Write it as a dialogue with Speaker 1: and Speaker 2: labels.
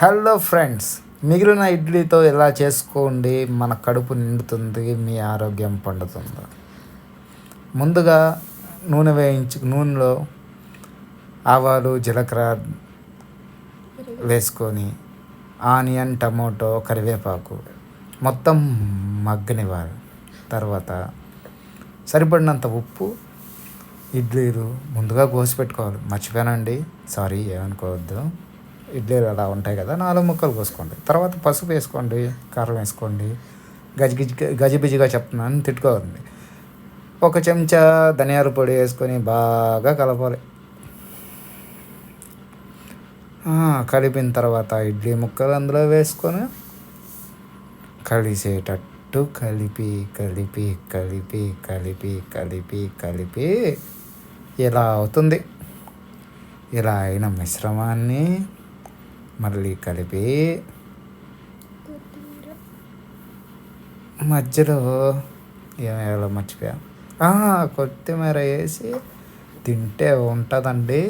Speaker 1: Hello friends, మిగిలిన ఇడ్లీతో ఎలా చేసుకోండి, మన కడుపు నిండుతుంది, మీ ఆరోగ్యం పండుతుంది. ముందుగా నూనెలో ఆవాలు జీలకర్ర వేసుకొని ఆనియన్ టమోటో కరివేపాకు మొత్తం మగ్గనివ్వాలి. తర్వాత సరిపడినంత ఉప్పు, ఇడ్లీలు ముందుగా కోసి పెట్టుకోవాలి. మర్చిపోయానండి, సారీ, ఏమనుకోవద్దు. ఇడ్లీలు అలా ఉంటాయి కదా, 4 ముక్కలు కోసుకోండి. తర్వాత పసుపు వేసుకోండి, కారం వేసుకోండి. గజిబిజిగా చెప్తున్నాను, తిట్టుకోవాలి. 1 చెంచా ధనియాల పొడి వేసుకొని బాగా కలపాలి. కలిపిన తర్వాత ఇడ్లీ ముక్కలు అందులో వేసుకొని కలిసేటట్టు కలిపి కలిపి కలిపి కలిపి కలిపి కలిపి ఇలా అవుతుంది. ఇలా అయిన మిశ్రమాన్ని మళ్ళీ కలిపి మధ్యలో ఏమేయాలో మర్చిపోయా, కొత్తిమీర వేసి తింటే ఉంటుందండి.